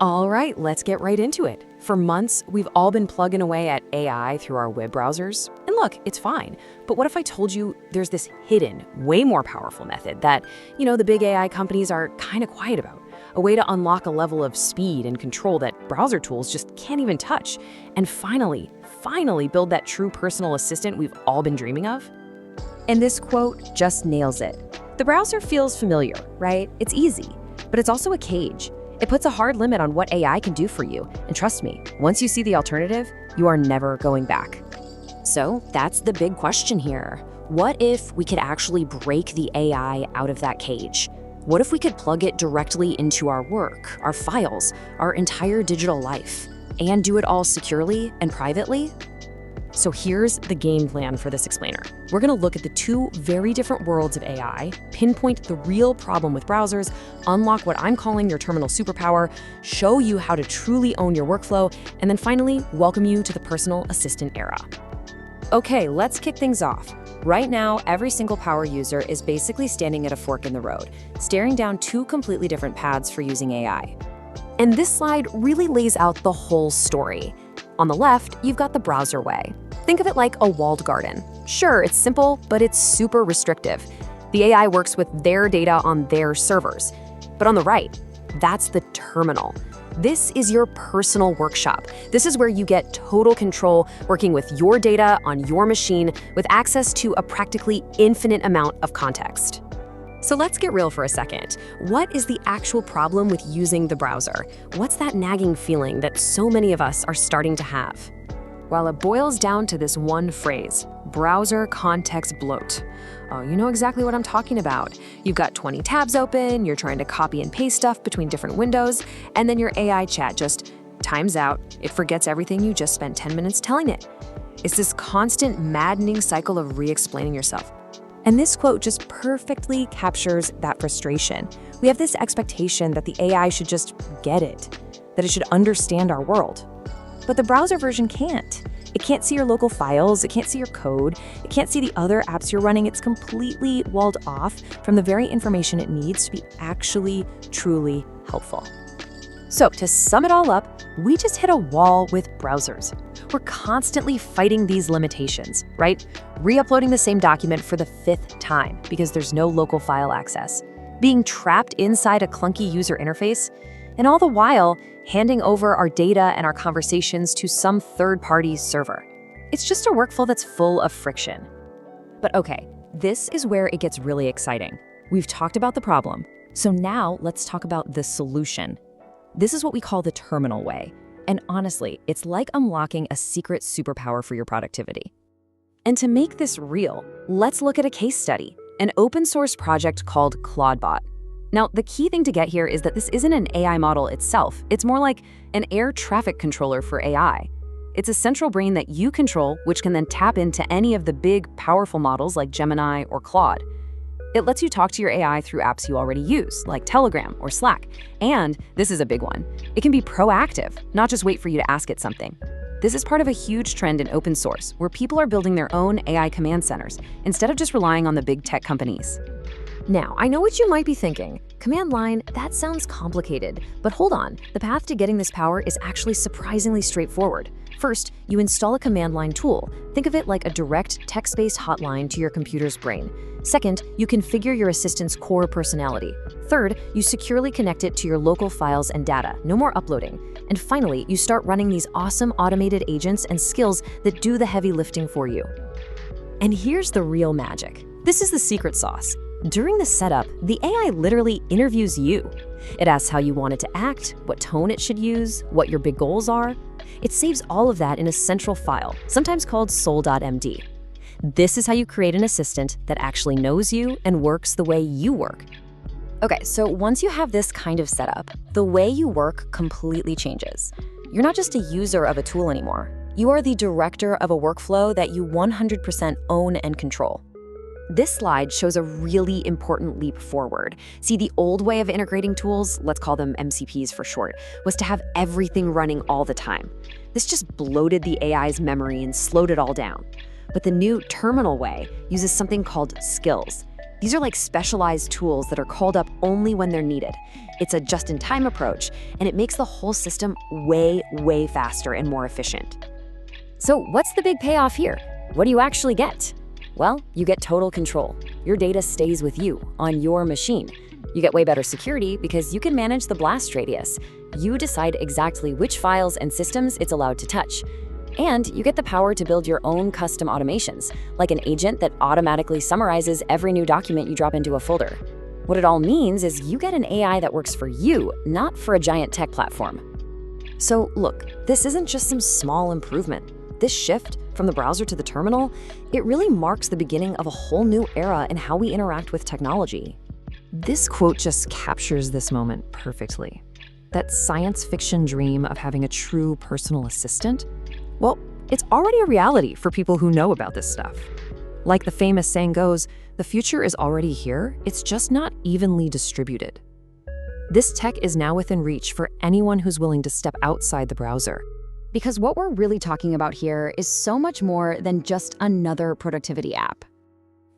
All right, let's get right into it. For months, we've all been plugging away at AI through our web browsers. And look, it's fine. But what if I told you there's this hidden, way more powerful method that, the big AI companies are kind of quiet about? A way to unlock a level of speed and control that browser tools just can't even touch. And finally build that true personal assistant we've all been dreaming of? And this quote just nails it. The browser feels familiar, right? It's easy, but it's also a cage. It puts a hard limit on what AI can do for you. And trust me, once you see the alternative, you are never going back. So that's the big question here. What if we could actually break the AI out of that cage? What if we could plug it directly into our work, our files, our entire digital life, and do it all securely and privately? So here's the game plan for this explainer. We're going to look at the two very different worlds of AI, pinpoint the real problem with browsers, unlock what I'm calling your terminal superpower, show you how to truly own your workflow, and then finally welcome you to the personal assistant era. Okay, let's kick things off. Right now, every single power user is basically standing at a fork in the road, staring down two completely different paths for using AI. And this slide really lays out the whole story. On the left, you've got the browser way. Think of it like a walled garden. Sure, it's simple, but it's super restrictive. The AI works with their data on their servers. But on the right, that's the terminal. This is your personal workshop. This is where you get total control, working with your data on your machine with access to a practically infinite amount of context. So let's get real for a second. What is the actual problem with using the browser? What's that nagging feeling that so many of us are starting to have? Well, it boils down to this one phrase: browser context bloat. Oh, you know exactly what I'm talking about. You've got 20 tabs open, you're trying to copy and paste stuff between different windows, and then your AI chat just times out. It forgets everything you just spent 10 minutes telling it. It's this constant, maddening cycle of re-explaining yourself. And this quote just perfectly captures that frustration. We have this expectation that the AI should just get it, that it should understand our world. But the browser version can't. It can't see your local files, it can't see your code, it can't see the other apps you're running. It's completely walled off from the very information it needs to be actually, truly helpful. So to sum it all up, we just hit a wall with browsers. We're constantly fighting these limitations, right? Re-uploading the same document for the 5th time because there's no local file access, being trapped inside a clunky user interface, and all the while handing over our data and our conversations to some third-party server. It's just a workflow that's full of friction. But okay, this is where it gets really exciting. We've talked about the problem, so now let's talk about the solution. This is what we call the terminal way. And honestly, it's like unlocking a secret superpower for your productivity. And to make this real, let's look at a case study, an open source project called Claude. Now, the key thing to get here is that this isn't an AI model itself. It's more like an air traffic controller for AI. It's a central brain that you control, which can then tap into any of the big, powerful models like Gemini or Claude. It lets you talk to your AI through apps you already use, like Telegram or Slack. And this is a big one. It can be proactive, not just wait for you to ask it something. This is part of a huge trend in open source, where people are building their own AI command centers, instead of just relying on the big tech companies. Now, I know what you might be thinking. Command line, that sounds complicated. But hold on, the path to getting this power is actually surprisingly straightforward. First, you install a command line tool. Think of it like a direct text-based hotline to your computer's brain. Second, you configure your assistant's core personality. Third, you securely connect it to your local files and data. No more uploading. And finally, you start running these awesome automated agents and skills that do the heavy lifting for you. And here's the real magic. This is the secret sauce. During the setup, the AI literally interviews you. It asks how you want it to act, what tone it should use, what your big goals are. It saves all of that in a central file, sometimes called soul.md. This is how you create an assistant that actually knows you and works the way you work. Okay, so once you have this kind of setup, the way you work completely changes. You're not just a user of a tool anymore. You are the director of a workflow that you 100% own and control. This slide shows a really important leap forward. See, the old way of integrating tools, let's call them MCPs for short, was to have everything running all the time. This just bloated the AI's memory and slowed it all down. But the new terminal way uses something called skills. These are like specialized tools that are called up only when they're needed. It's a just-in-time approach, and it makes the whole system way, way faster and more efficient. So what's the big payoff here? What do you actually get? Well, you get total control. Your data stays with you, on your machine. You get way better security because you can manage the blast radius. You decide exactly which files and systems it's allowed to touch. And you get the power to build your own custom automations, like an agent that automatically summarizes every new document you drop into a folder. What it all means is you get an AI that works for you, not for a giant tech platform. So look, this isn't just some small improvement. This shift from the browser to the terminal, it really marks the beginning of a whole new era in how we interact with technology. This quote just captures this moment perfectly. That science fiction dream of having a true personal assistant, well, it's already a reality for people who know about this stuff. Like the famous saying goes, the future is already here, it's just not evenly distributed. This tech is now within reach for anyone who's willing to step outside the browser. Because what we're really talking about here is so much more than just another productivity app.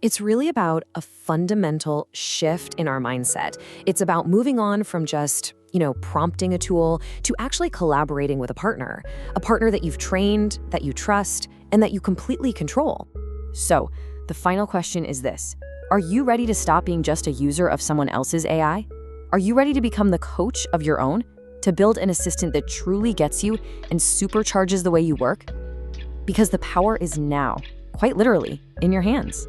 It's really about a fundamental shift in our mindset. It's about moving on from just, prompting a tool to actually collaborating with a partner that you've trained, that you trust, and that you completely control. So, the final question is this: are you ready to stop being just a user of someone else's AI? Are you ready to become the coach of your own? To build an assistant that truly gets you and supercharges the way you work? Because the power is now, quite literally, in your hands.